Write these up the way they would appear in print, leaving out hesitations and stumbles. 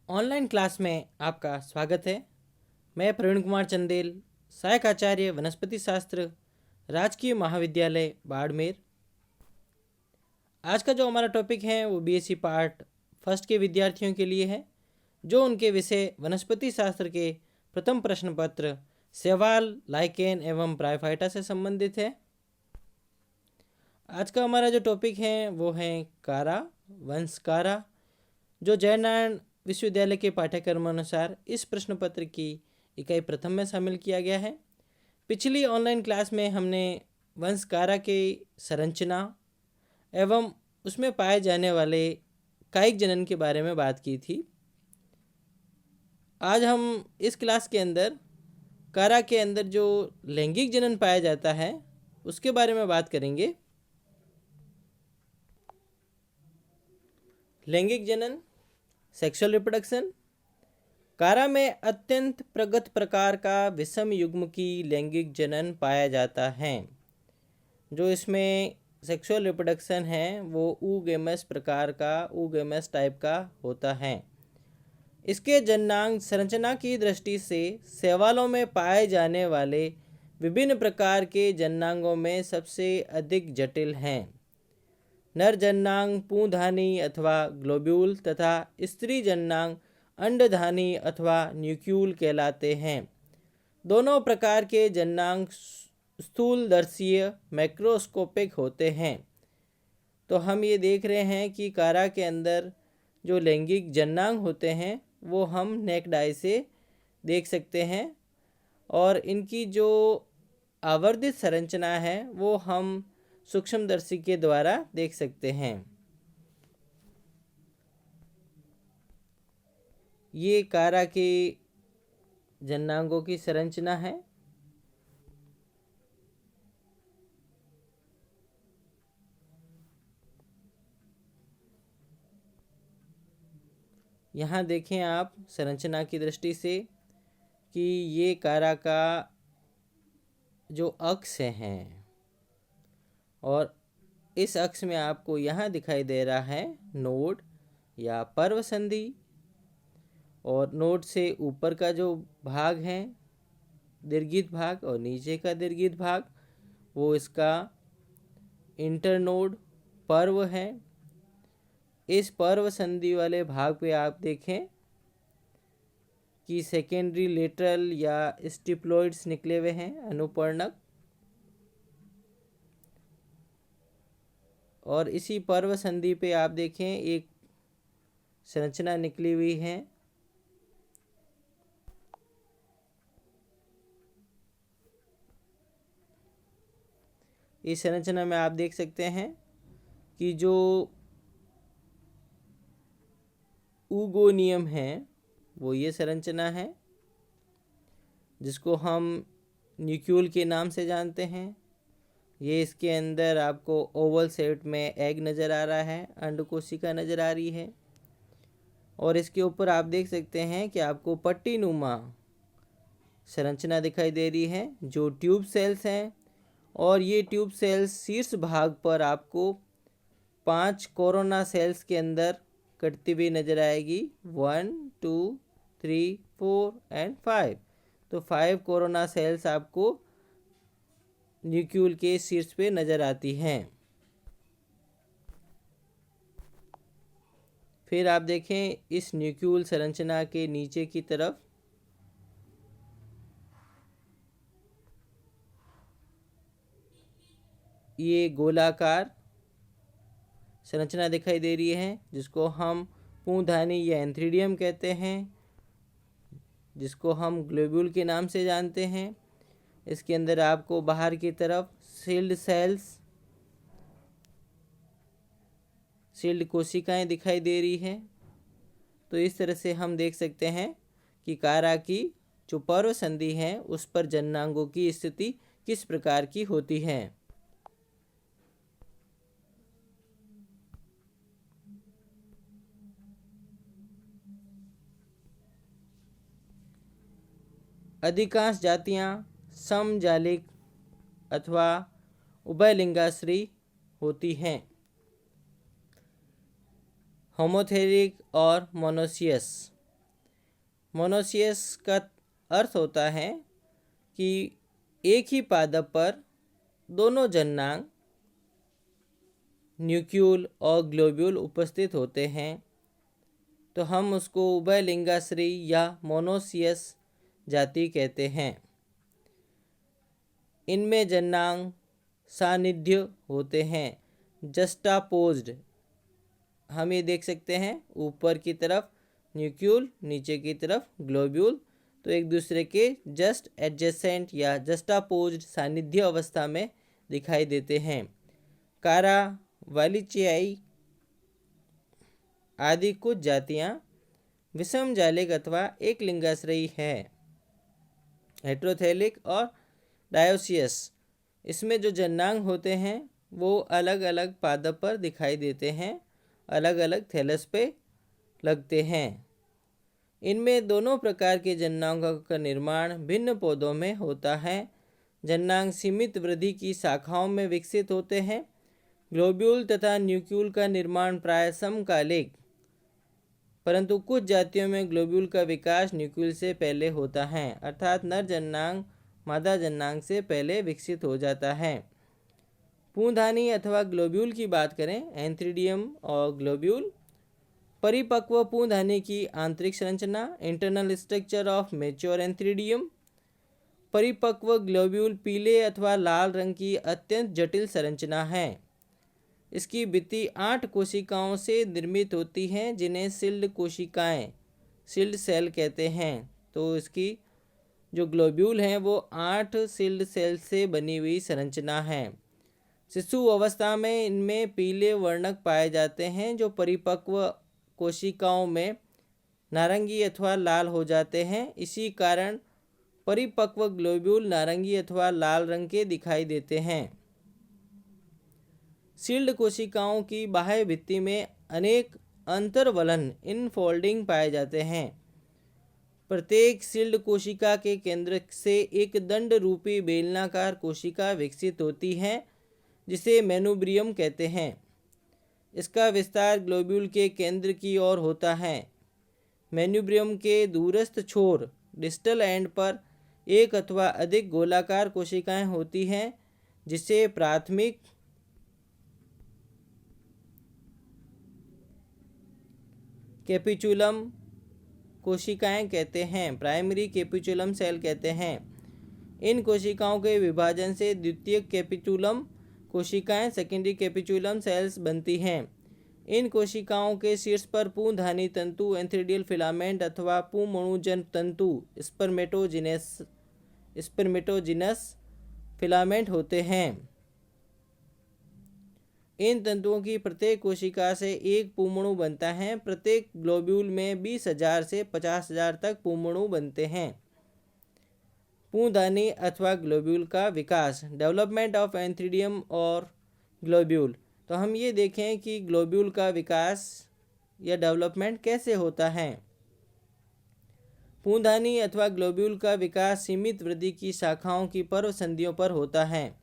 Online class में आपका स्वागत है। मैं प्रवीण कुमार चंदेल, सहायक आचार्य वनस्पति शास्त्र, राजकीय महाविद्यालय बाड़मेर। आज का जो हमारा टॉपिक है वो बीएससी पार्ट फर्स्ट के विद्यार्थियों के लिए है, जो उनके विषय वनस्पति शास्त्र के प्रथम प्रश्न पत्र शैवाल, लाइकेन एवं ब्रायोफाइटा से संबंधित है। आज का हमारा जो टॉपिक है वो है कारा, वंश कारा, जो जयनारायण विश्वविद्यालय के पाठ्यक्रम अनुसार इस प्रश्न पत्र की इकाई प्रथम में शामिल किया गया है। पिछली ऑनलाइन क्लास में हमने वंश कारा की संरचना एवं उसमें पाए जाने वाले कायिक जनन के बारे में बात की थी। आज हम इस क्लास के अंदर कारा के अंदर जो लैंगिक जनन पाया जाता है उसके बारे में बात करेंगे। लैंगिक जनन, सेक्सुअल रिप्रोडक्शन। कारा में अत्यंत प्रगत प्रकार का विषम युग्म की लैंगिक जनन पाया जाता है। जो इसमें सेक्सुअल रिप्रोडक्शन है वो ऊगेमस प्रकार का, ऊगेमस टाइप का होता है। इसके जननांग संरचना की दृष्टि से शैवालों में पाए जाने वाले विभिन्न प्रकार के जननांगों में सबसे अधिक जटिल हैं। नर जननांग पूंधानी अथवा ग्लोब्यूल तथा स्त्री जननांग अंडधानी अथवा न्यूक्यूल कहलाते हैं। दोनों प्रकार के जननांग स्थूलदर्शीय मैक्रोस्कोपिक होते हैं। तो हम ये देख रहे हैं कि कारा के अंदर जो लैंगिक जननांग होते हैं वो हम नेक्ड आई से देख सकते हैं, और इनकी जो आवर्धित संरचना है वो हम सूक्ष्मदर्शी के द्वारा देख सकते हैं। ये कारा के जननांगों की संरचना है। यहाँ देखें आप संरचना की दृष्टि से कि ये कारा का जो अक्ष है, और इस अक्ष में आपको यहाँ दिखाई दे रहा है नोड या पर्व संधि, और नोड से ऊपर का जो भाग है दीर्घित भाग और नीचे का दीर्घित भाग वो इसका इंटरनोड पर्व है। इस पर्व संधि वाले भाग पे आप देखें कि सेकेंडरी लेटरल या स्टिप्लॉइड्स निकले हुए हैं, अनुपर्णक, और इसी पर्व संधि पे आप देखें एक संरचना निकली हुई है। इस संरचना में आप देख सकते हैं कि जो ऊगोनियम है वो ये संरचना है, जिसको हम न्यूक्यूल के नाम से जानते हैं। ये इसके अंदर आपको ओवल शेप में एग नज़र आ रहा है, अंडकोशिका नज़र आ रही है, और इसके ऊपर आप देख सकते हैं कि आपको पट्टी नुमा संरचना दिखाई दे रही है जो ट्यूब सेल्स हैं, और ये ट्यूब सेल्स शीर्ष भाग पर आपको 5 कोरोना सेल्स के अंदर कटती हुई नजर आएगी। 1, 2, 3, 4 एंड 5। तो 5 कोरोना सेल्स आपको न्यूक्यूल के शीर्ष पे नजर आती हैं। फिर आप देखें इस न्यूक्यूल संरचना के नीचे की तरफ ये गोलाकार संरचना दिखाई दे रही है, जिसको हम पूंधानी या एंथ्रीडियम कहते हैं, जिसको हम ग्लोब्यूल के नाम से जानते हैं। इसके अंदर आपको बाहर की तरफ सील्ड सेल्स, सील्ड कोशिकाएं दिखाई दे रही हैं। तो इस तरह से हम देख सकते हैं कि कारा की जो पर्व संधि है उस पर जननांगों की स्थिति किस प्रकार की होती है। अधिकांश जातियां समजालिक अथवा उभयलिंगाश्री होती हैं। होमोथेरिक और मोनोसियस मोनोसियस का अर्थ होता है कि एक ही पादप पर दोनों जननांग न्यूक्लियोल और ग्लोब्यूल उपस्थित होते हैं, तो हम उसको उभयलिंगाश्री या मोनोसियस जाति कहते हैं। इनमें जननांग सानिध्य होते हैं, जस्टापोज्ड। हम ये देख सकते हैं ऊपर की तरफ न्यूक्लियोल, नीचे की तरफ ग्लोब्यूल, तो एक दूसरे के जस्ट एडजेसेंट या जस्टापोज्ड सानिध्य अवस्था में दिखाई देते हैं। कारा वालिचियाई आदि कुछ जातियां विषम जालिक अथवा एक लिंगाश्रयी है। हेट्रोथेलिक और डायोसियस, इसमें जो जननांग होते हैं वो अलग अलग पादप पर दिखाई देते हैं, अलग अलग थैलस पे लगते हैं। इनमें दोनों प्रकार के जननांगों का निर्माण भिन्न पौधों में होता है। जननांग सीमित वृद्धि की शाखाओं में विकसित होते हैं। ग्लोब्यूल तथा न्यूक्लियोल का निर्माण प्राय समकालिक, परंतु कुछ जातियों में ग्लोब्यूल का विकास न्यूक्लियोल से पहले होता है, अर्थात नर जननांग मादा जननांग से पहले विकसित हो जाता है। पूंधानी अथवा ग्लोब्यूल की बात करें, एंथ्रीडियम और ग्लोब्यूल। परिपक्व पूंधानी की आंतरिक संरचना, internal structure of mature antheridium. परिपक्व ग्लोब्यूल पीले अथवा लाल रंग की अत्यंत जटिल संरचना है। इसकी भित्ति 8 कोशिकाओं से निर्मित होती हैं, जिन्हें सील्ड कोशिकाएं, सील्ड सेल कहते हैं। तो इसकी जो ग्लोब्यूल हैं वो 8 सील्ड सेल से बनी हुई संरचना है। शिशु अवस्था में इनमें पीले वर्णक पाए जाते हैं, जो परिपक्व कोशिकाओं में नारंगी अथवा लाल हो जाते हैं। इसी कारण परिपक्व ग्लोब्यूल नारंगी अथवा लाल रंग के दिखाई देते हैं। सील्ड कोशिकाओं की बाह्य भित्ति में अनेक अंतर्वलन इनफोल्डिंग पाए जाते हैं। प्रत्येक सील्ड कोशिका के केंद्र से एक दंड रूपी बेलनाकार कोशिका विकसित होती है, जिसे मेनुब्रियम कहते हैं। इसका विस्तार ग्लोब्यूल के केंद्र की ओर होता है। मेनुब्रियम के दूरस्थ छोर डिस्टल एंड पर एक अथवा अधिक गोलाकार कोशिकाएं होती हैं, जिसे प्राथमिक कैपिचुलम कोशिकाएं कहते हैं, प्राइमरी कैपिचुलम सेल कहते हैं। इन कोशिकाओं के विभाजन से द्वितीयक कैपिचुलम कोशिकाएं, सेकेंडरी कैपिचुलम सेल्स बनती हैं। इन कोशिकाओं के शीर्ष पर पूंधानी तंतु, एंथ्रीडियल फिलामेंट अथवा पुंमणुजन तंतु, स्पर्मेटोजिनस फिलामेंट होते हैं। इन तंतुओं की प्रत्येक कोशिका से एक पुंमणु बनता है। प्रत्येक ग्लोब्यूल में 20,000 से 50,000 तक पुंमणु बनते हैं। पूंधानी अथवा ग्लोब्यूल का विकास, डेवलपमेंट ऑफ एंथ्रीडियम और ग्लोब्यूल। तो हम ये देखें कि ग्लोब्यूल का विकास या डेवलपमेंट कैसे होता है। पूंधानी अथवा ग्लोब्यूल का विकास सीमित वृद्धि की शाखाओं की पर्व संधियों पर होता है।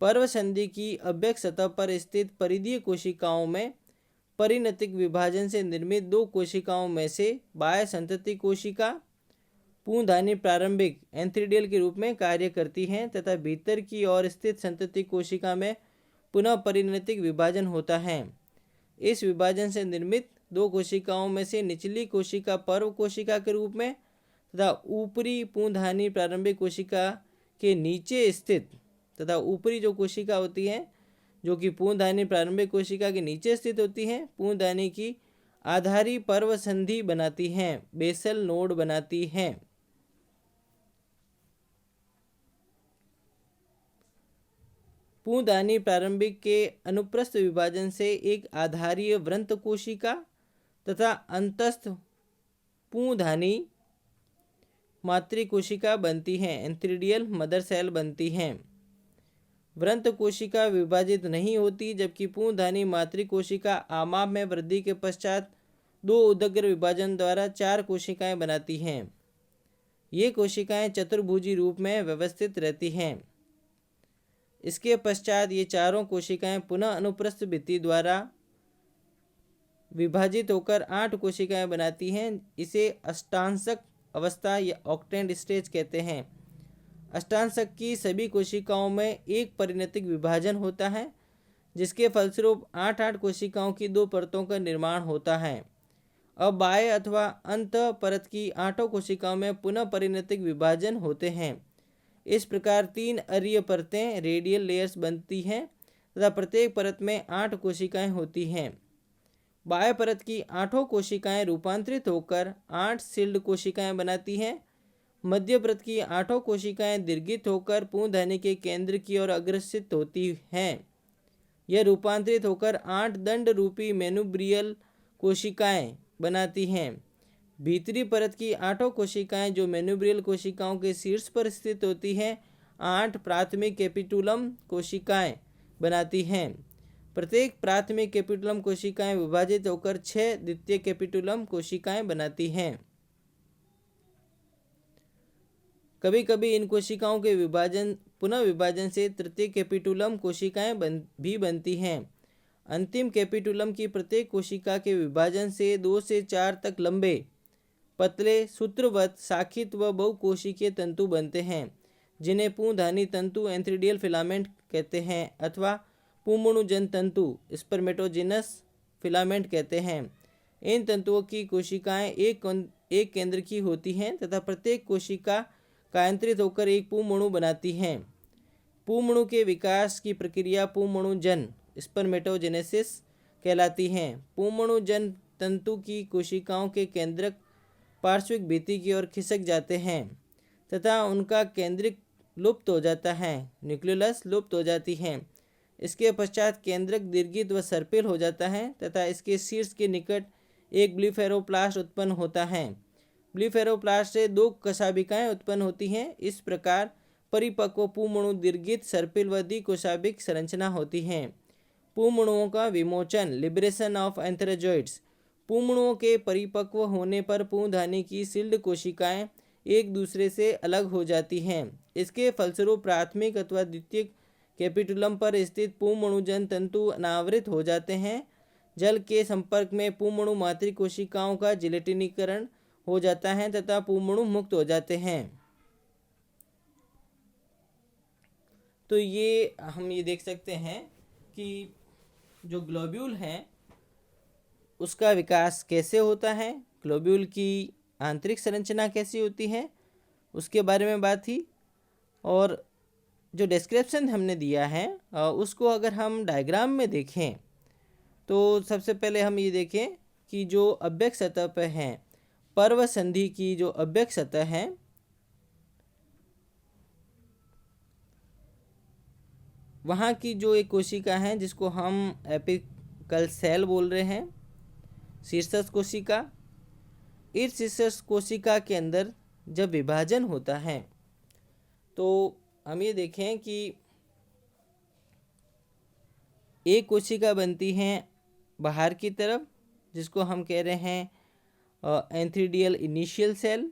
पर्व संधि की अभ्यक सतह पर स्थित परिधीय कोशिकाओं में परिणतिक विभाजन से निर्मित 2 कोशिकाओं में से बाह्य संतति कोशिका पूंधानी प्रारंभिक एंथ्रीडियल के रूप में कार्य करती हैं, तथा भीतर की ओर स्थित संतति कोशिका में पुनः परिणतिक विभाजन होता है। इस विभाजन से निर्मित 2 कोशिकाओं में से निचली कोशिका पर्व कोशिका के रूप में तथा ऊपरी पूंधानी प्रारंभिक कोशिका के नीचे स्थित तथा ऊपरी जो कोशिका होती है जो कि पूंधानी प्रारंभिक कोशिका के नीचे स्थित होती है, पूंधानी की आधारी पर्व संधि बनाती हैं, बेसल नोड बनाती हैं। पूंधानी प्रारंभिक के अनुप्रस्थ विभाजन से एक आधारीय वृंत कोशिका तथा अंतस्थ पूंधानी मातृकोशिका बनती हैं, एंथ्रीडियल मदर सेल बनती हैं। वृंत कोशिका विभाजित नहीं होती, जबकि पूंधानी मातृकोशिका आमाप में वृद्धि के पश्चात 2 उदग्र विभाजन द्वारा 4 कोशिकाएं बनाती हैं। ये कोशिकाएं चतुर्भुजी रूप में व्यवस्थित रहती हैं। इसके पश्चात ये चारों कोशिकाएं पुनः अनुप्रस्थ भित्ति द्वारा विभाजित होकर 8 कोशिकाएं बनाती हैं। इसे अष्टांशक अवस्था या ऑक्टेंट स्टेज कहते हैं। अष्टांशक की सभी कोशिकाओं में एक परिणतिक विभाजन होता है, जिसके फलस्वरूप 8-8 कोशिकाओं की 2 परतों का निर्माण होता है। अब बाह्य अथवा अंत परत की 8 कोशिकाओं में पुनः परिणतिक विभाजन होते हैं। इस प्रकार 3 अरीय परतें रेडियल लेयर्स बनती हैं तथा प्रत्येक परत में 8 कोशिकाएं होती हैं। बाह्य परत की 8 कोशिकाएं रूपांतरित होकर 8 सील्ड कोशिकाएं बनाती हैं। मध्य परत की 8 कोशिकाएं दीर्घित होकर पूंछदानी के केंद्र की ओर अग्रसित होती हैं। यह रूपांतरित होकर 8 दंड रूपी मेनुब्रियल कोशिकाएं बनाती हैं। भीतरी परत की 8 कोशिकाएं जो मेनुब्रियल कोशिकाओं के शीर्ष पर स्थित होती हैं 8 प्राथमिक कैपिटुलम कोशिकाएं बनाती हैं। प्रत्येक प्राथमिक कैपिटुलम कोशिकाएं विभाजित होकर 6 द्वितीय कैपिटुलम कोशिकाएं बनाती हैं। कभी कभी इन कोशिकाओं के पुनः विभाजन से तृतीय कैपिटुलम कोशिकाएं भी बनती हैं। अंतिम कैपिटुलम की प्रत्येक कोशिका के विभाजन से 2 से 4 तक लंबे, पतले, सूत्रवत, शाखित व बहुकोशिकीय तंतु बनते हैं, जिन्हें पूंछदानी तंतु एंथ्रीडियल फिलामेंट कहते हैं अथवा पुंमणुजन तंतु स्पर्मेटोजिनस फिलामेंट कहते हैं। इन तंतुओं की कोशिकाएं एक केंद्र की होती हैं तथा प्रत्येक कोशिका कायांतरित होकर एक पुंमणु बनाती हैं। पुंमणु के विकास की प्रक्रिया पुंमणुजन स्पर्मेटोजेनेसिस कहलाती है। पुंमणुजन तंतु की कोशिकाओं के केंद्रक पार्श्विक भित्ति की ओर खिसक जाते हैं तथा उनका केंद्रक लुप्त हो जाता है, न्यूक्लियस लुप्त हो जाती है। इसके पश्चात केंद्रक दीर्घित व सर्पिल हो जाता है तथा इसके शीर्ष के निकट एक ब्लीफेरोप्लास्ट उत्पन्न होता है। ब्लीफेरोप्लास्ट से 2 कशाभिकाएं उत्पन्न होती हैं। इस प्रकार परिपक्व पुंमणु दीर्घित, सर्पिल व द्विकोशाभिक संरचना होती है। पुंमणुओं का विमोचन, लिबरेशन ऑफ एंथेरोजोइड्स। पुंमणुओं के परिपक्व होने पर पूंछदानी की सील्ड कोशिकाएं एक दूसरे से अलग हो जाती हैं। इसके फलस्वरूप प्राथमिक अथवा द्वितीय कैपिटुलम पर स्थित पुंमणुजन तंतु अनावृत हो जाते हैं। जल के संपर्क में पुंमणु मातृ कोशिकाओं का जिलेटिनीकरण हो जाता है तथा पुंमणु मुक्त हो जाते हैं। तो ये हम ये देख सकते हैं कि जो ग्लोब्यूल हैं उसका विकास कैसे होता है, ग्लोब्यूल की आंतरिक संरचना कैसी होती है, उसके बारे में बात थी। और जो डिस्क्रिप्शन हमने दिया है उसको अगर हम डायग्राम में देखें तो सबसे पहले हम ये देखें कि जो अभ्यक सतह पर हैं, पर्व संधि की जो अभ्यक सतह है वहाँ की जो एक कोशिका है जिसको हम एपिकल सेल बोल रहे हैं, शीर्षस्थ कोशिका। इस शीर्षस्थ कोशिका के अंदर जब विभाजन होता है तो हम ये देखें कि एक कोशिका बनती है बाहर की तरफ जिसको हम कह रहे हैं एंथ्रीडियल इनिशियल सेल,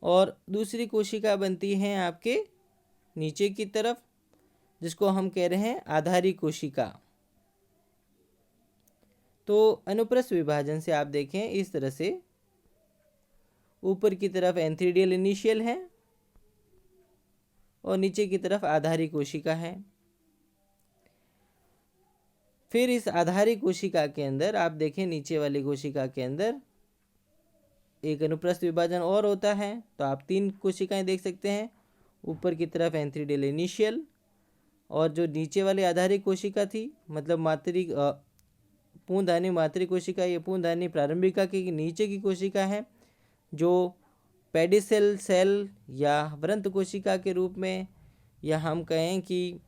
और दूसरी कोशिका बनती है आपके नीचे की तरफ जिसको हम कह रहे हैं आधारी कोशिका। तो अनुप्रस्थ विभाजन से आप देखें इस तरह से ऊपर की तरफ एंथ्रीडियल इनिशियल है और नीचे की तरफ आधारी कोशिका है। फिर इस आधारी कोशिका के अंदर आप देखें नीचे वाली कोशिका के अंदर एक अनुप्रस्थ विभाजन और होता है। तो आप 3 कोशिकाएं देख सकते हैं, ऊपर की तरफ एंथ्रीडियल इनिशियल और जो नीचे वाली आधारी कोशिका थी मतलब पूंछदानी मातृ कोशिका, ये पूंछदानी प्रारंभिका की नीचे की कोशिका है जो पेडिसेल सेल या व्रंत कोशिका के रूप में, या हम कहें कि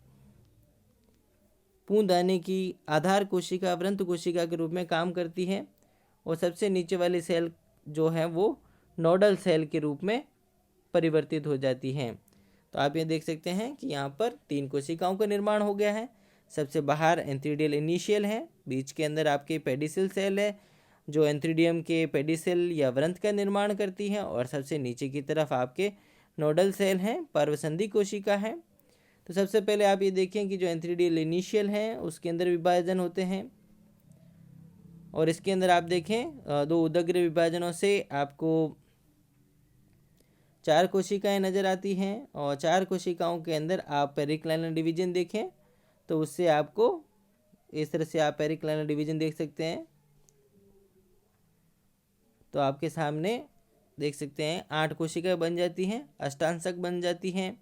पूंछदानी की आधार कोशिका व्रंत कोशिका के रूप में काम करती है। और सबसे नीचे वाली सेल जो है वो नोडल सेल के रूप में परिवर्तित हो जाती हैं। तो आप ये देख सकते हैं कि यहाँ पर 3 कोशिकाओं का निर्माण हो गया है। सबसे बाहर एंथ्रीडियल इनिशियल है, बीच के अंदर आपके पेडिसेल सेल है जो एंथ्रीडियम के पेडिसेल या व्रंत का निर्माण करती है, और सबसे नीचे की तरफ आपके नोडल सेल हैं, पर्वसंधि कोशिका है। तो सबसे पहले आप ये देखें कि जो एंथ्रीडियल इनिशियल है उसके अंदर विभाजन होते हैं। और इसके अंदर आप देखें दो उदग्र विभाजनों से आपको 4 कोशिकाएं नज़र आती हैं, और 4 कोशिकाओं के अंदर आप पेरिक्लाइनल डिवीजन देखें तो उससे आपको इस तरह से आप पेरिक्लाइनल डिवीजन देख सकते हैं। तो आपके सामने देख सकते हैं 8 कोशिकाएं बन जाती हैं, अष्टांशक बन जाती हैं,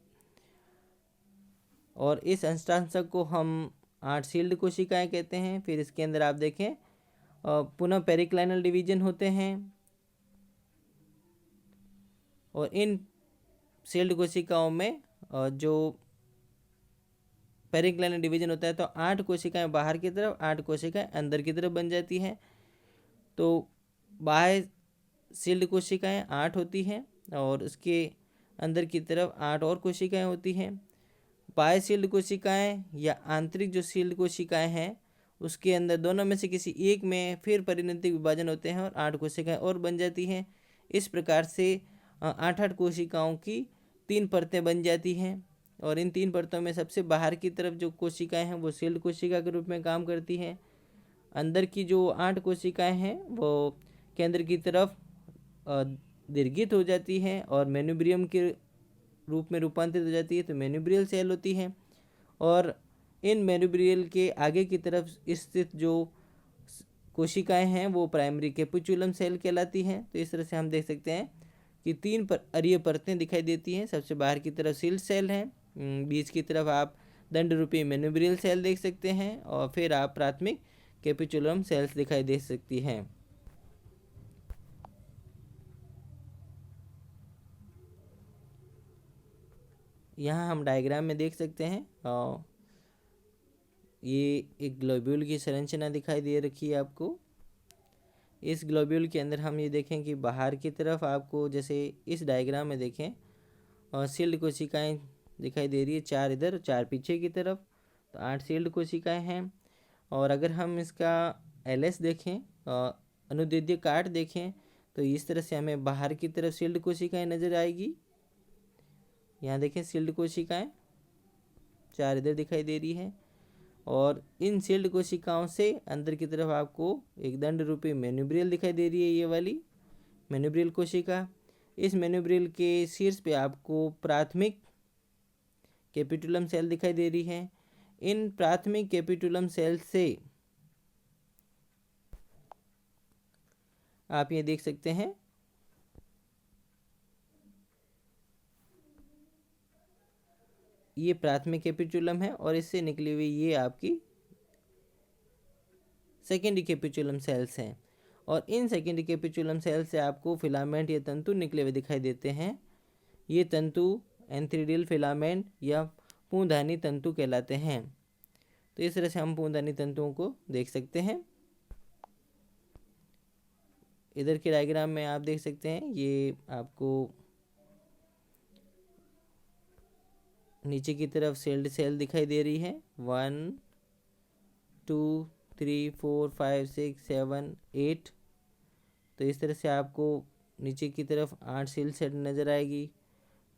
और इस अष्टांशक को हम 8 सील्ड कोशिकाएं कहते हैं। फिर इसके अंदर आप देखें पुनः पेरिक्लाइनल डिवीजन होते हैं, और इन सील्ड कोशिकाओं में जो पेरिक्लाइनल डिवीजन होता है तो 8 कोशिकाएं बाहर की तरफ, 8 कोशिकाएं अंदर की तरफ बन जाती हैं। तो बाह्य सील्ड कोशिकाएं 8 होती हैं और उसके अंदर की तरफ 8 और कोशिकाएं होती हैं। बाह्य सील्ड कोशिकाएं या आंतरिक जो सील्ड कोशिकाएं हैं उसके अंदर दोनों में से किसी एक में फिर परिणतिक विभाजन होते हैं और 8 कोशिकाएं और बन जाती हैं। इस प्रकार से 8 कोशिकाओं की 3 परतें बन जाती हैं, और इन 3 परतों में सबसे बाहर की तरफ जो कोशिकाएं हैं वो सील्ड कोशिका के रूप में काम करती हैं। अंदर की जो 8 कोशिकाएं हैं वो केंद्र की तरफ दीर्घित हो जाती हैं और मेन्यूब्रियम के रूप में रूपांतरित हो जाती है, तो मेन्यूब्रियल सेल होती हैं। और इन मेन्यूब्रियल के आगे की तरफ स्थित जो कोशिकाएं हैं वो प्राइमरी कैपिचुलम सेल कहलाती हैं। तो इस तरह से हम देख सकते हैं कि 3 अरीय परतें दिखाई देती हैं। सबसे बाहर की तरफ सील्ड सेल है, बीच की तरफ आप दंड रूपी मेन्यूब्रियल सेल देख सकते हैं, और फिर आप प्राथमिक कैपिचुलम सेल्स दिखाई दे सकती हैं। यहाँ हम डायग्राम में देख सकते हैं ये एक ग्लोब्यूल की संरचना दिखाई दे रखी है आपको। इस ग्लोब्यूल के अंदर हम ये देखें कि बाहर की तरफ आपको, जैसे इस डायग्राम में देखें, सील्ड कोशिकाएं दिखाई दे रही है, 4 इधर 4 पीछे की तरफ, तो 8 सील्ड कोशिकाएं हैं। और अगर हम इसका एलएस देखें, अनुदैर्ध्य काट देखें, तो इस तरह से हमें बाहर की तरफ सील्ड कोशिकाएं नजर आएगी। यहाँ देखें सील्ड कोशिकाएं 4 इधर दिखाई दे रही है, और इन सील्ड कोशिकाओं से अंदर की तरफ आपको एक दंड रूपी मेन्यूब्रियल दिखाई दे रही है, ये वाली मेन्यूब्रियल कोशिका। इस मेन्यूब्रियल के शीर्ष पे आपको प्राथमिक कैपिटुलम सेल दिखाई दे रही है। इन प्राथमिक कैपिटुलम सेल से आप ये देख सकते हैं ये प्राथमिक कैपिचुलम है, और इससे निकली हुई ये आपकी सेकेंडरी कैपिचुलम सेल्स हैं। और इन सेकेंडरी कैपिचुलम सेल से आपको फिलामेंट या तंतु निकले हुए दिखाई देते हैं। ये तंतु एंथ्रीडियल फिलामेंट या पूंधानी तंतु कहलाते हैं। तो इस तरह से हम पूंधानी तंतुओं को देख सकते हैं। इधर के डायग्राम में आप देख सकते हैं ये आपको नीचे की तरफ सेल्ड सेल दिखाई दे रही है, 1 2 3 4 5 6 7 8। तो इस तरह से आपको नीचे की तरफ 8 सेल सेट नज़र आएगी।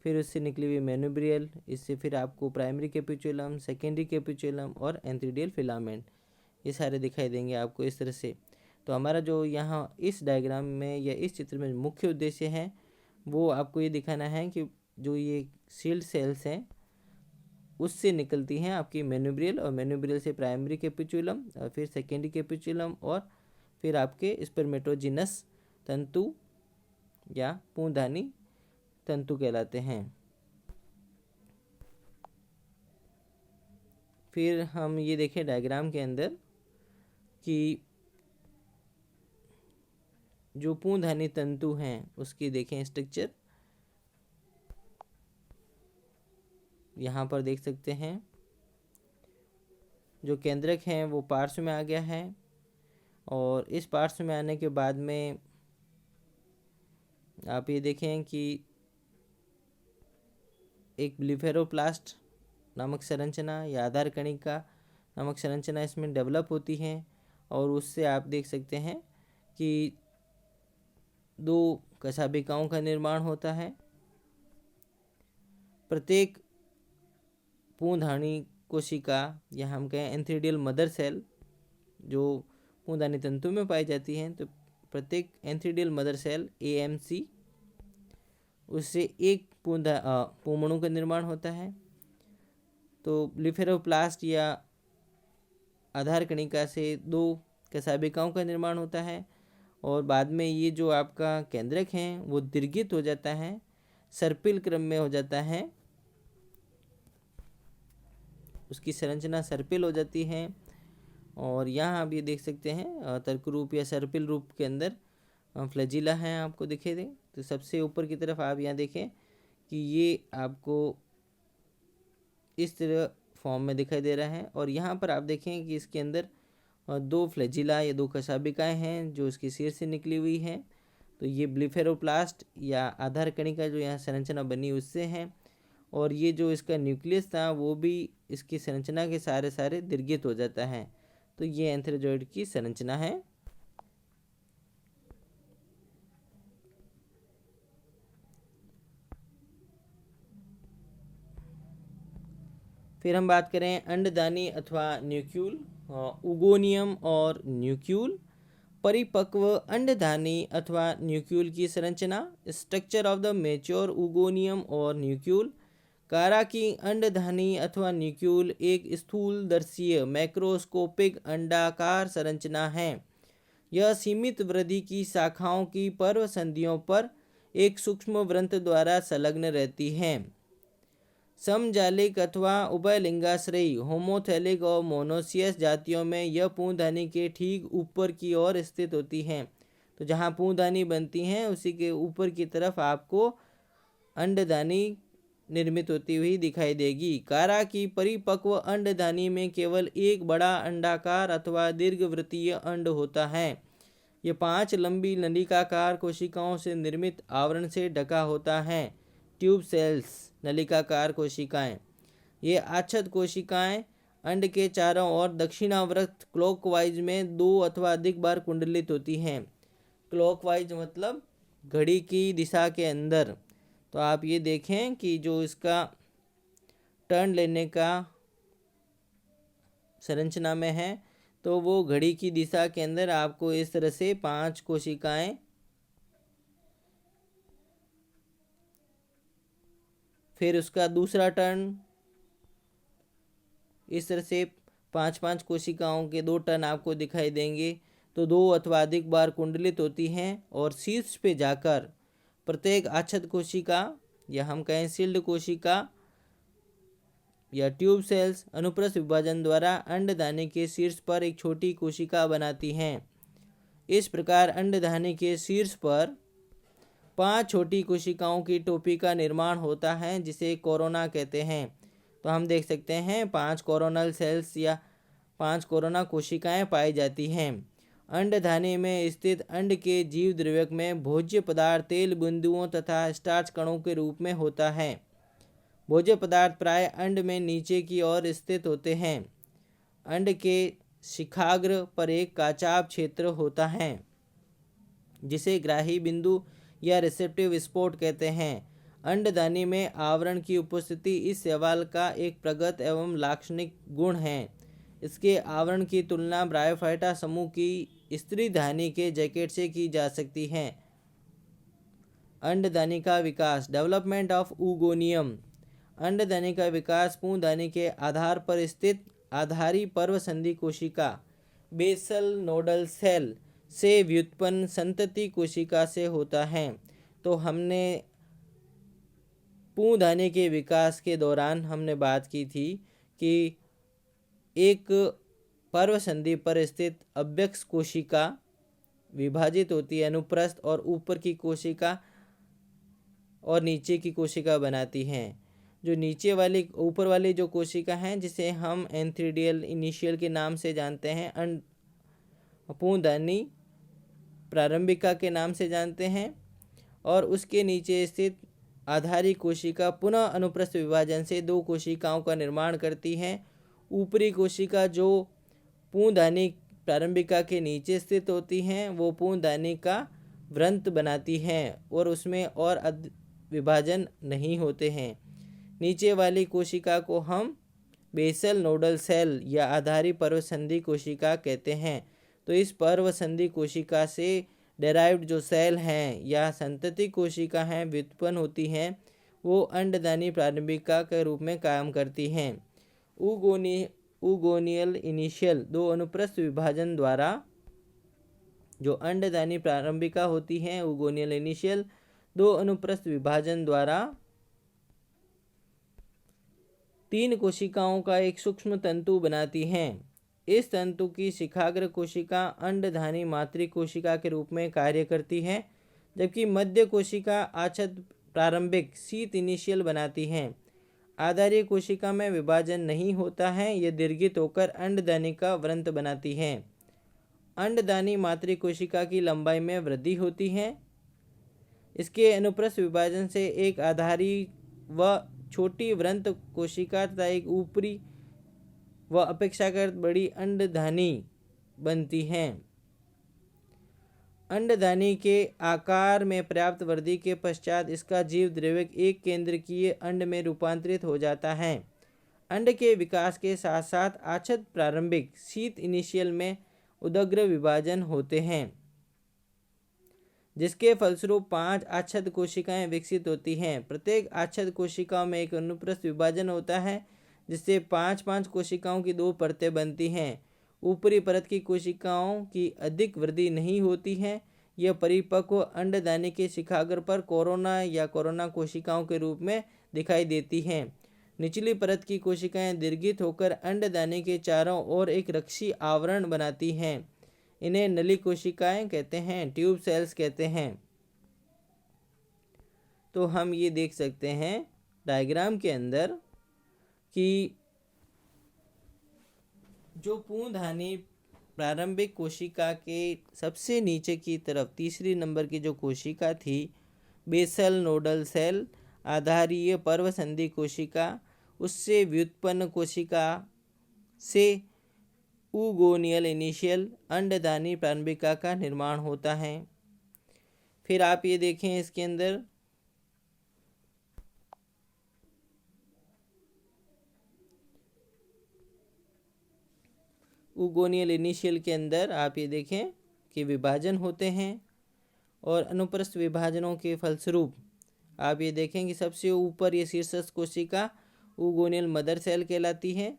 फिर उससे निकली हुई मेन्यूब्रियल, इससे फिर आपको प्राइमरी कैपिचुलम, सेकेंडरी कैपिचुलम और एंथ्रीडियल फिलामेंट, ये सारे दिखाई देंगे आपको इस तरह से। तो हमारा जो यहाँ इस डायग्राम में या इस चित्र में मुख्य उद्देश्य है वो आपको ये दिखाना है कि जो ये सील्ड सेल्स हैं उससे निकलती हैं आपकी मेन्यूब्रियल, और मेन्यूब्रियल से प्राइमरी कैपिचुलम, और फिर सेकेंडरी कैपिचुलम, और फिर आपके स्पर्मेटोजिनस तंतु या पूंधानी तंतु कहलाते हैं। फिर हम ये देखें डायग्राम के अंदर कि जो पूंधानी तंतु हैं उसकी देखें स्ट्रक्चर। यहाँ पर देख सकते हैं जो केंद्रक हैं वो पार्श्व में आ गया है, और इस पार्श्व में आने के बाद में आप ये देखें कि एक ब्लीफेरोप्लास्ट नामक संरचना या आधार कणिका नामक संरचना इसमें डेवलप होती है, और उससे आप देख सकते हैं कि 2 कशाभिकाओं का निर्माण होता है। प्रत्येक पूंधानी कोशिका या हम कहें एंथ्रीडियल मदर सेल जो पूंदानी तंतु में पाई जाती हैं। तो प्रत्येक एंथ्रीडियल मदर सेल AMC उससे एक पूमणु का निर्माण होता है। तो ब्लिफेरोप्लास्ट या आधार कणिका से 2 कशाभिकाओं का निर्माण होता है और बाद में ये जो आपका केंद्रक है वो दीर्घित हो जाता है, सर्पिल क्रम में हो जाता है, उसकी संरचना सर्पिल हो जाती है। और यहाँ आप ये देख सकते हैं तर्क रूप या सर्पिल रूप के अंदर फ्लैजिला हैं आपको दिखे दे। तो सबसे ऊपर की तरफ आप यहाँ देखें कि ये आपको इस तरह फॉर्म में दिखाई दे रहा है और यहाँ पर आप देखें कि इसके अंदर 2 फ्लैजिला या 2 कशाभिकाएँ हैं जो इसके सिर से निकली हुई हैं। तो ये ब्लिफेरोप्लास्ट या आधार कणिका जो यहाँ संरचना बनी उससे है और ये जो इसका न्यूक्लियस था वो भी इसकी संरचना के सारे दीर्घित हो जाता है। तो ये एंथ्रोजॉइड की संरचना है। फिर हम बात करें अंडदानी अथवा न्यूक्यूल, उगोनियम और न्यूक्यूल। परिपक्व अंडदानी अथवा न्यूक्यूल की संरचना, स्ट्रक्चर ऑफ द मैच्योर उगोनियम और न्यूक्यूल। कारा की अंडदानी अथवा न्यूक्यूल एक स्थूलदर्शीय मैक्रोस्कोपिक अंडाकार संरचना है। यह सीमित वृद्धि की शाखाओं की पर्व संधियों पर एक सूक्ष्म वृंत द्वारा संलग्न रहती हैं। समजालिक अथवा उभयलिंगाश्रयी होमोथैलिक और मोनोसियस जातियों में यह पूंदानी के ठीक ऊपर की ओर स्थित होती हैं। तो जहाँ पूंदानी बनती हैं उसी के ऊपर की तरफ आपको अंडदानी निर्मित होती हुई दिखाई देगी। कारा की परिपक्व अंडदानी में केवल एक बड़ा अंडाकार अथवा दीर्घवृत्तीय अंड होता है। यह 5 लंबी नलिकाकार कोशिकाओं से निर्मित आवरण से ढका होता है। ट्यूब सेल्स, नलिकाकार कोशिकाएं। ये आच्छद कोशिकाएं अंड के चारों ओर दक्षिणावर्त क्लॉकवाइज में 2 अथवा अधिक बार कुंडलित होती हैं। क्लॉकवाइज मतलब घड़ी की दिशा के अंदर। तो आप ये देखें कि जो इसका टर्न लेने का संरचना में है तो वो घड़ी की दिशा के अंदर आपको इस तरह से 5 कोशिकाएं, फिर उसका दूसरा टर्न इस तरह से 5-5 कोशिकाओं के 2 टर्न आपको दिखाई देंगे। तो 2 अथवा अधिक बार कुंडलित होती हैं और शीर्ष पे जाकर प्रत्येक आच्छद कोशिका या हम कहें सील्ड कोशिका या ट्यूब सेल्स अनुप्रस्थ विभाजन द्वारा अंडदानी के शीर्ष पर एक छोटी कोशिका बनाती हैं। इस प्रकार अंडदानी के शीर्ष पर 5 छोटी कोशिकाओं की टोपी का निर्माण होता है जिसे कोरोना कहते हैं। तो हम देख सकते हैं 5 कोरोनल सेल्स या 5 कोरोना कोशिकाएं पाई जाती हैं। अंडदानी में स्थित अंड के जीव द्रव्यक में भोज्य पदार्थ तेल बिंदुओं तथा स्टार्च कणों के रूप में होता है। भोज्य पदार्थ प्राय अंड में नीचे की ओर स्थित होते हैं। अंड के शिखाग्र पर एक काचाभ क्षेत्र होता है जिसे ग्राही बिंदु या रिसेप्टिव स्पॉट कहते हैं। अंडदानी में आवरण की उपस्थिति इस शैवाल का एक प्रगत एवं लाक्षणिक गुण है। इसके आवरण की तुलना ब्रायोफाइटा समूह की स्त्रीधानी के जैकेट से की जा सकती है। अंडदानी का विकास, डेवलपमेंट ऑफ ऊगोनियम। अंडदानी का विकास पूंदानी के आधार पर स्थित आधारी पर्व संधि कोशिका बेसल नोडल सेल से व्युत्पन्न संतति कोशिका से होता है। तो हमने पूंदानी के विकास के दौरान हमने बात की थी कि एक पर्व संधि पर स्थित अभ्यक्ष कोशिका विभाजित होती है अनुप्रस्थ और ऊपर की कोशिका और नीचे की कोशिका बनाती हैं। जो नीचे वाली ऊपर वाली जो कोशिका हैं जिसे हम एंथ्रीडियल इनिशियल के नाम से जानते हैं, पूंदानी प्रारंभिका के नाम से जानते हैं, और उसके नीचे स्थित आधारी कोशिका पुनः अनुप्रस्थ विभाजन से 2 कोशिकाओं का निर्माण करती हैं। ऊपरी कोशिका जो पूंदानी प्रारंभिका के नीचे स्थित होती हैं वो पूंदानी का वृंत बनाती हैं और उसमें और विभाजन नहीं होते हैं। नीचे वाली कोशिका को हम बेसल नोडल सेल या आधारी पर्व संधि कोशिका कहते हैं। तो इस पर्वसंधि कोशिका से डेराइव्ड जो सेल हैं या संतति कोशिका हैं व्युत्पन्न होती हैं, वो अंडदानी प्रारंभिका के रूप में काम करती हैं। उगोनियल इनिशियल दो अनुप्रस्थ विभाजन द्वारा जो अंडदानी प्रारंभिका होती हैं, उगोनियल इनिशियल दो अनुप्रस्थ विभाजन द्वारा 3 कोशिकाओं का एक सूक्ष्म तंतु बनाती हैं। इस तंतु की शिखाग्र कोशिका अंडधानी मातृ कोशिका के रूप में कार्य करती है, जबकि मध्य कोशिका आच्छद प्रारंभिक शीत इनिशियल बनाती हैं। आधारीय कोशिका में विभाजन नहीं होता है, यह दीर्घित होकर अंडदानी का वृंत बनाती है। अंडदानी मातृ कोशिका की लंबाई में वृद्धि होती है। इसके अनुप्रस्थ विभाजन से एक आधारी व छोटी वृंत कोशिका तथा एक ऊपरी व अपेक्षाकृत बड़ी अंडधानी बनती हैं। अंडधानी के आकार में पर्याप्त वृद्धि के पश्चात इसका जीव द्रव्यक एक केंद्रकीय अंड में रूपांतरित हो जाता है। अंड के विकास के साथ साथ आच्छद प्रारंभिक शीत इनिशियल में उदग्र विभाजन होते हैं, जिसके फलस्वरूप 5 आच्छद कोशिकाएं विकसित होती हैं। प्रत्येक आच्छद कोशिकाओं में एक अनुप्रस्थ विभाजन होता है, जिससे 5-5 कोशिकाओं की 2 परतें बनती हैं। ऊपरी परत की कोशिकाओं की अधिक वृद्धि नहीं होती है। यह परिपक्व अंडदानी के शिखाग्र पर कोरोना या कोरोना कोशिकाओं के रूप में दिखाई देती हैं। निचली परत की कोशिकाएं दीर्घित होकर अंडदानी के चारों ओर एक रक्षी आवरण बनाती हैं। इन्हें नली कोशिकाएं कहते हैं, ट्यूब सेल्स कहते हैं। तो हम ये देख सकते हैं डायग्राम के अंदर कि जो पूर्णधानी प्रारंभिक कोशिका के सबसे नीचे की तरफ तीसरी नंबर की जो कोशिका थी, बेसल नोडल सेल आधारीय पर्वसंधि कोशिका, उससे व्युत्पन्न कोशिका से उगोनियल इनिशियल अंडदानी प्रारंभिका का निर्माण होता है। फिर आप ये देखें इसके अंदर उगोनियल इनिशियल के अंदर आप ये देखें कि विभाजन होते हैं और अनुप्रस्थ विभाजनों के फलस्वरूप आप ये देखें कि सबसे ऊपर ये शीर्षस्थ कोशिका उगोनियल मदर सेल कहलाती है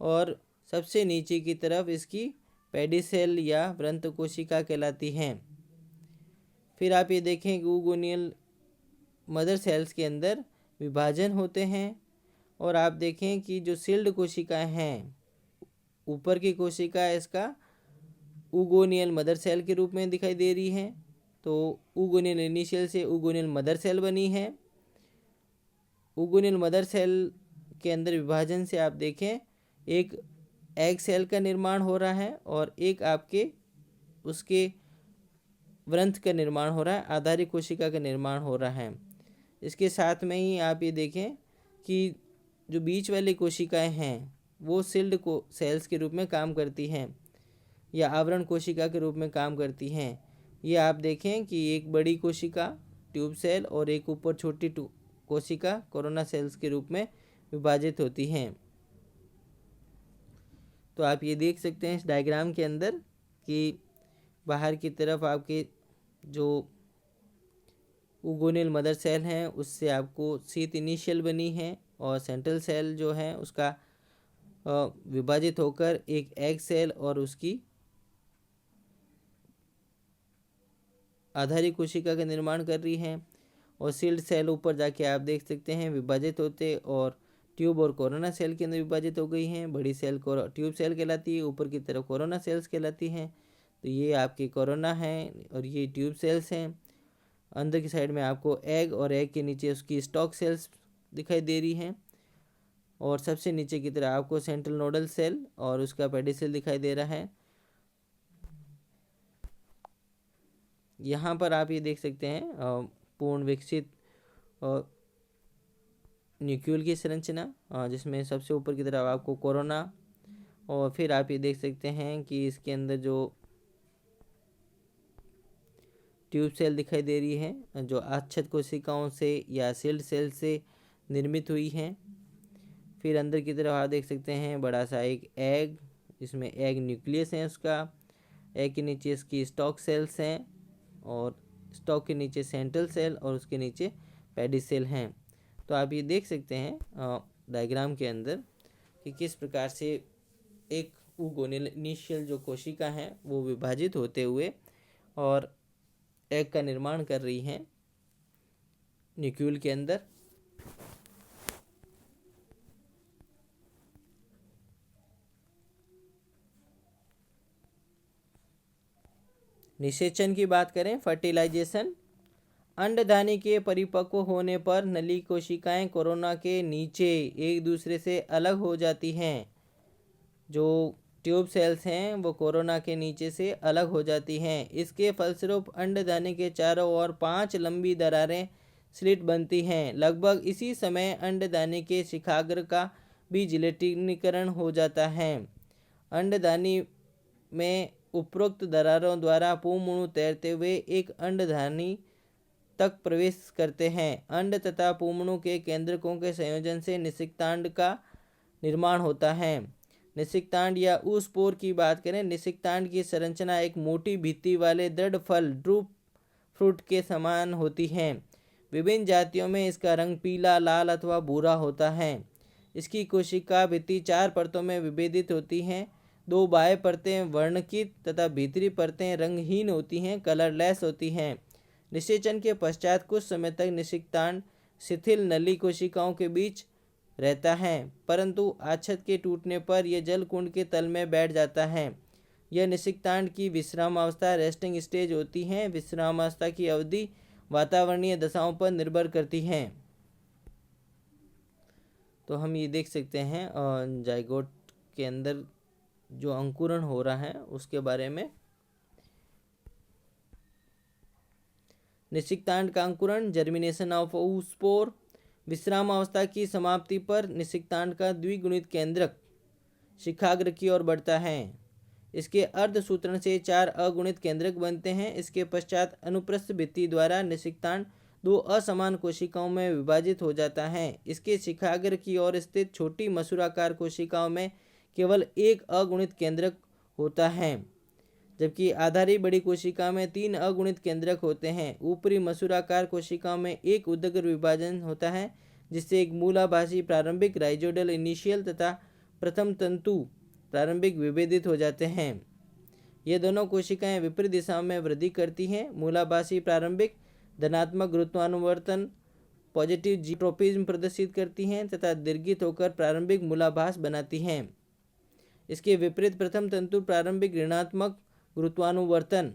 और सबसे नीचे की तरफ इसकी पेडिसेल या वृंत कोशिका कहलाती हैं। फिर आप ये देखें कि उगोनियल मदर सेल्स के अंदर विभाजन होते हैं और आप देखें कि जो सील्ड कोशिकाएं हैं, ऊपर की कोशिका इसका उगोनियल मदर सेल के रूप में दिखाई दे रही है, तो उगोनियल इनिशियल से उगोनियल मदर सेल बनी है। उगोनियल मदर सेल के अंदर विभाजन से आप देखें एक एग सेल का निर्माण हो रहा है और एक आपके उसके वृंत का निर्माण हो रहा है, आधारी कोशिका का निर्माण हो रहा है। इसके साथ में ही आप ये देखें कि जो बीच वाली कोशिकाएं हैं वो सील्ड को सेल्स के रूप में काम करती हैं या आवरण कोशिका के रूप में काम करती हैं। ये आप देखें कि एक बड़ी कोशिका ट्यूब सेल और एक ऊपर छोटी कोशिका कोरोना सेल्स के रूप में विभाजित होती हैं। तो आप ये देख सकते हैं इस डायग्राम के अंदर कि बाहर की तरफ आपके जो उगोनियल मदर सेल हैं उससे आपको शीत इनिशियल बनी है और सेंट्रल सेल जो है उसका विभाजित होकर एक एग सेल और उसकी आधारी कोशिका का निर्माण कर रही है और सील्ड सेल ऊपर जाके आप देख सकते हैं विभाजित होते और ट्यूब और कोरोना सेल के अंदर विभाजित हो गई हैं। बड़ी सेल ट्यूब सेल कहलाती है, ऊपर की तरफ कोरोना सेल्स कहलाती हैं। तो ये आपकी कोरोना है और ये ट्यूब सेल्स हैं। अंदर की साइड में आपको एग और एग के नीचे उसकी स्टॉक सेल्स दिखाई दे रही हैं और सबसे नीचे की तरफ आपको सेंट्रल नोडल सेल और उसका पेडिसेल दिखाई दे रहा है। यहाँ पर आप ये देख सकते हैं पूर्ण विकसित न्यूक्लियल की संरचना, जिसमें सबसे ऊपर की तरफ आपको कोरोना और फिर आप ये देख सकते हैं कि इसके अंदर जो ट्यूब सेल दिखाई दे रही है जो आच्छद कोशिकाओं से या सील्ड सेल से निर्मित हुई हैं। फिर अंदर की तरफ आप देख सकते हैं बड़ा सा एक एग, इसमें एग न्यूक्लियस है उसका, ए के नीचे इसकी स्टॉक सेल्स हैं और स्टॉक के नीचे सेंट्रल सेल और उसके नीचे पैडी सेल हैं। तो आप ये देख सकते हैं डायग्राम के अंदर कि किस प्रकार से एक ऊगोनिशियल जो कोशिका हैं वो विभाजित होते हुए और एग का निर्माण कर रही हैं न्यूक्लियस के अंदर। निषेचन की बात करें, फर्टिलाइजेशन, अंडधानी के परिपक्व होने पर नली कोशिकाएं कोरोना के नीचे एक दूसरे से अलग हो जाती हैं। जो ट्यूब सेल्स हैं वो कोरोना के नीचे से अलग हो जाती हैं। इसके फलस्वरूप अंडधानी के चारों ओर 5 लंबी दरारें स्लिट बनती हैं। लगभग इसी समय अंडधानी के शिखाग्र का भी जिलेटिनीकरण हो जाता है। अंडधानी में उपरोक्त दरारों द्वारा पुंमणु तैरते हुए एक अंडधानी तक प्रवेश करते हैं। अंड तथा पुंमणु के केंद्रकों के संयोजन से निषिक्तांड का निर्माण होता है। निषिक्तांड या ऊस्पोर की बात करें, निषिक्तांड की संरचना एक मोटी भित्ति वाले दृढ़ फल ड्रूप फ्रूट के समान होती है। विभिन्न जातियों में इसका रंग पीला, लाल अथवा भूरा होता है। इसकी कोशिका भित्ति 4 परतों में विभेदित होती हैं। 2 बाह्य परतें वर्णकित तथा भीतरी परतें रंगहीन होती हैं, कलरलेस होती हैं। निषेचन के पश्चात कुछ समय तक निषिक्तांड शिथिल नली कोशिकाओं के बीच रहता है, परंतु आच्छद के टूटने पर यह जल कुंड के तल में बैठ जाता है। यह निषिक्तांड की विश्रामावस्था रेस्टिंग स्टेज होती है। विश्रामावस्था की अवधि वातावरणीय दशाओं पर निर्भर करती है। तो हम ये देख सकते हैं जाइगोट के अंदर जो अंकुरण हो रहा है उसके बारे में। निषिक्तांड का अंकुरण, जर्मिनेशन ऑफ oospore। विश्रामावस्था की समाप्ति पर निषिक्तांड का द्विगुणित केंद्रक शिखाग्र की ओर बढ़ता है। इसके अर्धसूत्रण से 4 अगुणित केंद्रक बनते हैं। इसके पश्चात अनुप्रस्थ भित्ति द्वारा निषिक्तांड 2 असमान कोशिकाओं में विभाजित हो जाता है। इसके शिखाग्र की ओर स्थित छोटी मसूराकार कोशिकाओं में केवल 1 अगुणित केंद्रक होता है, जबकि आधारी बड़ी कोशिका में 3 अगुणित केंद्रक होते हैं। ऊपरी मसूराकार कोशिकाओं में एक उदग्र विभाजन होता है, जिससे एक मूलाभासी प्रारंभिक राइजोडल इनिशियल तथा प्रथम तंतु प्रारंभिक विभेदित हो जाते हैं। ये दोनों कोशिकाएं विपरीत दिशाओं में वृद्धि करती हैं। मूलाभासी प्रारंभिक धनात्मक गुरुत्वानुवर्तन पॉजिटिव जियोट्रोपिज्म प्रदर्शित करती हैं तथा दीर्घित होकर प्रारंभिक मूलाभास बनाती हैं। इसके विपरीत प्रथम तंतु प्रारंभिक ऋणात्मक गुरुत्वानुवर्तन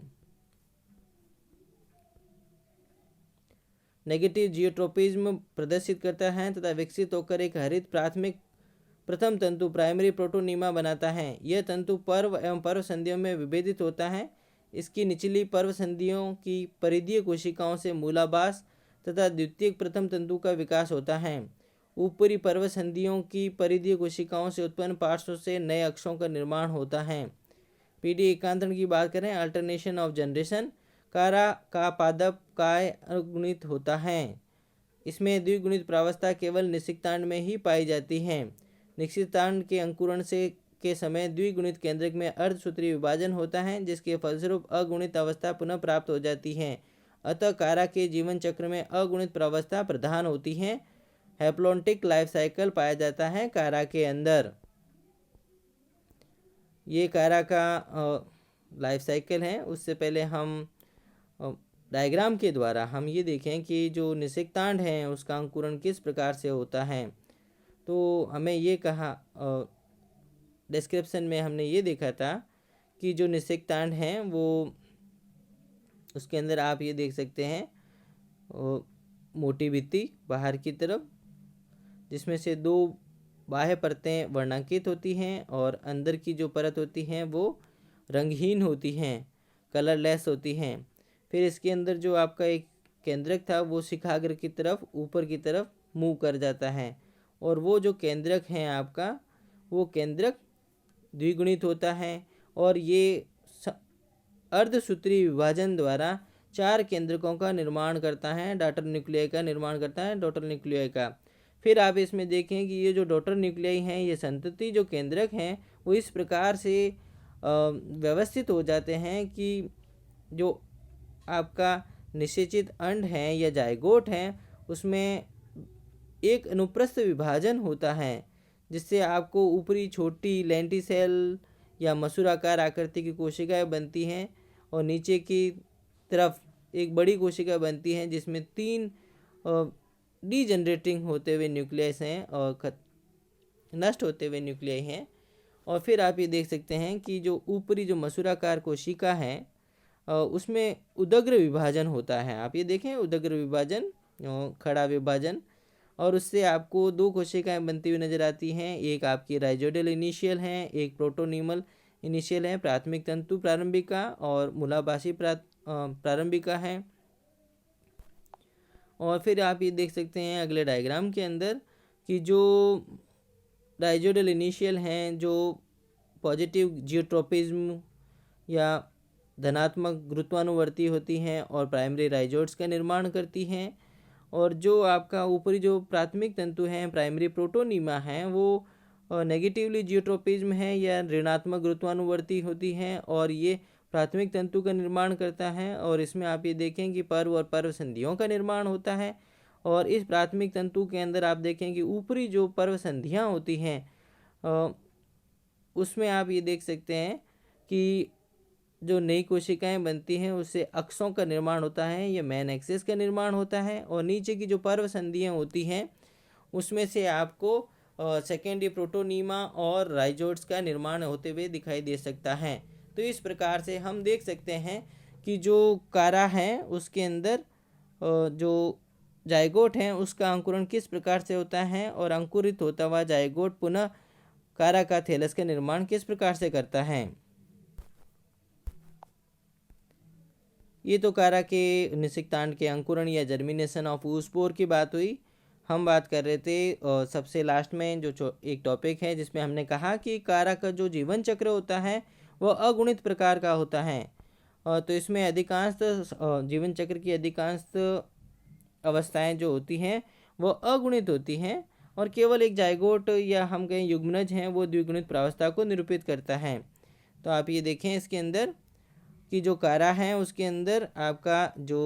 नेगेटिव जियोट्रोपिज्म प्रदर्शित करता है तथा विकसित होकर एक हरित प्राथमिक प्रथम तंतु प्राइमरी प्रोटोनीमा बनाता है। यह तंतु पर्व एवं पर्व संधियों में विभेदित होता है। इसकी निचली पर्व संधियों की परिधीय कोशिकाओं से मूलाभास तथा द्वितीयक प्रथम तंतु का विकास होता है। ऊपरी पर्व संधियों की परिधीय कोशिकाओं से उत्पन्न पार्श्व से नए अक्षों का निर्माण होता है। पीडी एकांतरण की बात करें, अल्टरनेशन ऑफ जनरेशन, कारा का पादप काय अगुणित होता है। इसमें द्विगुणित प्रावस्था केवल निषिक्तांड में ही पाई जाती है। निषिक्तांड के अंकुरण से के समय द्विगुणित केंद्रक में अर्धसूत्री विभाजन होता है, जिसके फलस्वरूप अगुणित अवस्था पुनः प्राप्त हो जाती है। अतः कारा के जीवन चक्र में अगुणित प्रावस्था प्रधान होती है। हैप्लोन्टिक लाइफ साइकिल पाया जाता है कारा के अंदर। ये कारा का लाइफ साइकिल है। उससे पहले हम डायग्राम के द्वारा हम ये देखें कि जो निषिक्तांड है उसका अंकुरण किस प्रकार से होता है। तो हमें ये कहा डिस्क्रिप्शन में हमने ये देखा था कि जो निषिक्तांड हैं वो उसके अंदर आप ये देख सकते हैं मोटी भित्ति बाहर की तरफ, जिसमें से 2 बाह्य परतें वर्णांकित होती हैं और अंदर की जो परत होती हैं वो रंगहीन होती हैं, कलरलेस होती हैं। फिर इसके अंदर जो आपका एक केंद्रक था वो शिखाग्र की तरफ ऊपर की तरफ मूव कर जाता है, और वो जो केंद्रक है आपका वो केंद्रक द्विगुणित होता है और ये अर्धसूत्री विभाजन द्वारा 4 केंद्रकों का निर्माण करता है, डॉटर न्यूक्लियाई का निर्माण करता है, डॉटर न्यूक्लियाई का। फिर आप इसमें देखें कि ये जो डॉटर न्यूक्लियाई हैं, ये संतति जो केंद्रक हैं वो इस प्रकार से व्यवस्थित हो जाते हैं कि जो आपका निषेचित अंड है या जायगोट है उसमें एक अनुप्रस्थ विभाजन होता है, जिससे आपको ऊपरी छोटी लेंटिसेल या मसूराकार आकृति की कोशिकाएं बनती हैं और नीचे की तरफ एक बड़ी कोशिका बनती है जिसमें 3 डीजनरेटिंग होते हुए न्यूक्लियस हैं और नष्ट होते हुए न्यूक्लियाई हैं। और फिर आप ये देख सकते हैं कि जो ऊपरी जो मसूराकार कोशिका है उसमें उदग्र विभाजन होता है। आप ये देखें उदग्र विभाजन, खड़ा विभाजन, और उससे आपको 2 कोशिकाएं बनती हुई नजर आती हैं। एक आपकी राइजोडियल इनिशियल है, एक प्रोटोनीमल इनिशियल है, प्राथमिक तंतु प्रारंभिका, और मूलाभासी प्रारंभिका है। और फिर आप ये देख सकते हैं अगले डायग्राम के अंदर कि जो राइजोडियल इनिशियल हैं जो पॉजिटिव जियोट्रोपिज्म या धनात्मक गुरुत्वानुवर्ती होती हैं और प्राइमरी राइजोड्स का निर्माण करती हैं, और जो आपका ऊपरी जो प्राथमिक तंतु हैं प्राइमरी प्रोटोनीमा हैं वो नेगेटिवली जियोट्रोपिज्म है या ऋणात्मक गुरुत्वानुवर्ती होती हैं और ये प्राथमिक तंतु का निर्माण करता है। और इसमें आप ये देखें कि पर्व और पर्व संधियों का निर्माण होता है। और इस प्राथमिक तंतु के अंदर आप देखें कि ऊपरी जो पर्व संधियाँ होती हैं उसमें आप ये देख सकते हैं कि जो नई कोशिकाएं बनती हैं उससे अक्षों का निर्माण होता है या मेन एक्सिस का निर्माण होता है। और नीचे की जो पर्व संधियाँ होती हैं उसमें से आपको सेकेंडरी प्रोटोनीमा और राइजोड्स का निर्माण होते हुए दिखाई दे सकता है। तो इस प्रकार से हम देख सकते हैं कि जो कारा है उसके अंदर जो जायगोट है उसका अंकुरण किस प्रकार से होता है और अंकुरित होता हुआ जायगोट पुनः कारा का थैलस का निर्माण किस प्रकार से करता है। ये तो कारा के निषिक्तांड के अंकुरण या जर्मिनेशन ऑफ oospore की बात हुई। हम बात कर रहे थे सबसे लास्ट में जो एक टॉपिक है जिसमें हमने कहा कि कारा का जो जीवन चक्र होता है वह अगुणित प्रकार का होता है। तो इसमें अधिकांश जीवन चक्र की अधिकांश अवस्थाएं जो होती हैं वो अगुणित होती हैं और केवल एक जायगोट या हम कहें युग्मनज हैं वो द्विगुणित प्रावस्था को निरूपित करता है। तो आप ये देखें इसके अंदर कि जो कारा है उसके अंदर आपका जो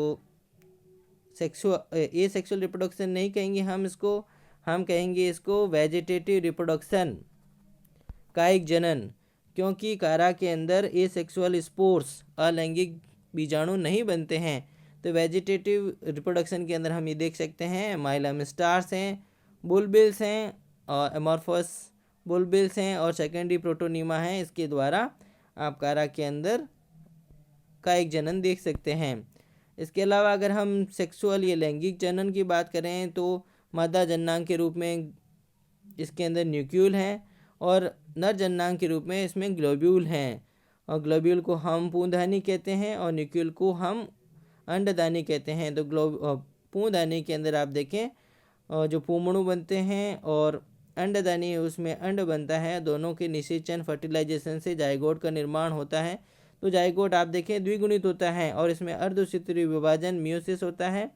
सेक्सुअल रिप्रोडक्शन नहीं कहेंगे हम इसको, हम कहेंगे इसको वेजिटेटिव रिप्रोडक्शन, कायिक जनन, क्योंकि कारा के एसेक्सुअल एसेक्सुअल स्पोर्स अलैंगिक बीजाणु नहीं बनते हैं। तो वेजिटेटिव रिप्रोडक्शन के अंदर हम ये देख सकते हैं माइलम स्टार्स हैं, बुलबिल्स हैं और एमॉर्फस बुलबिल्स हैं और सेकेंडरी प्रोटोनीमा है। इसके द्वारा आप कारा के अंदर कायिक जनन देख सकते हैं। इसके अलावा अगर हम सेक्सुअल या लैंगिक जनन की बात करें तो मादा जन्नांग के रूप में इसके अंदर न्यूक्यूल है और नर जन्नांग के रूप में इसमें ग्लोब्यूल हैं। और ग्लोब्यूल को हम पूंधनी कहते हैं और न्यूक्यूल को हम अंडदानी कहते हैं। तो पूंधनी के अंदर आप देखें जो पूमणु बनते हैं और अंडदानी उसमें अंड बनता है। दोनों के निषेचन फर्टिलाइजेशन से जायगोट का निर्माण होता है। तो जायगोट आप देखें द्विगुणित होता है और इसमें अर्धसूत्रीय विभाजन मियोसिस होता है।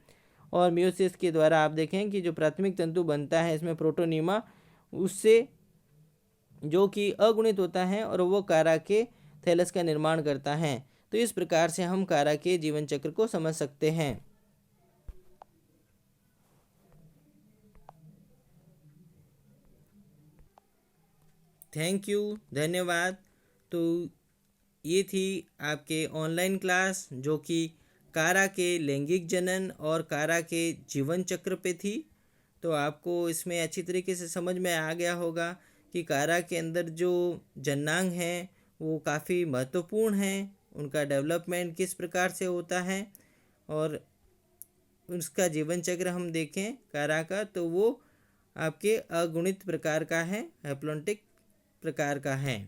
और मियोसिस के द्वारा आप देखें कि जो प्राथमिक तंतु बनता है इसमें प्रोटोनीमा उससे जो कि अगुणित होता है और वो कारा के थैलस का निर्माण करता है। तो इस प्रकार से हम कारा के जीवन चक्र को समझ सकते हैं। थैंक यू, धन्यवाद। तो ये थी आपके ऑनलाइन क्लास जो कि कारा के लैंगिक जनन और कारा के जीवन चक्र पे थी। तो आपको इसमें अच्छी तरीके से समझ में आ गया होगा कि कारा के अंदर जो जन्नांग हैं वो काफ़ी महत्वपूर्ण हैं, उनका डेवलपमेंट किस प्रकार से होता है और उसका जीवन चक्र हम देखें कारा का तो वो आपके अगुणित प्रकार का है, हैप्लॉन्टिक प्रकार का है।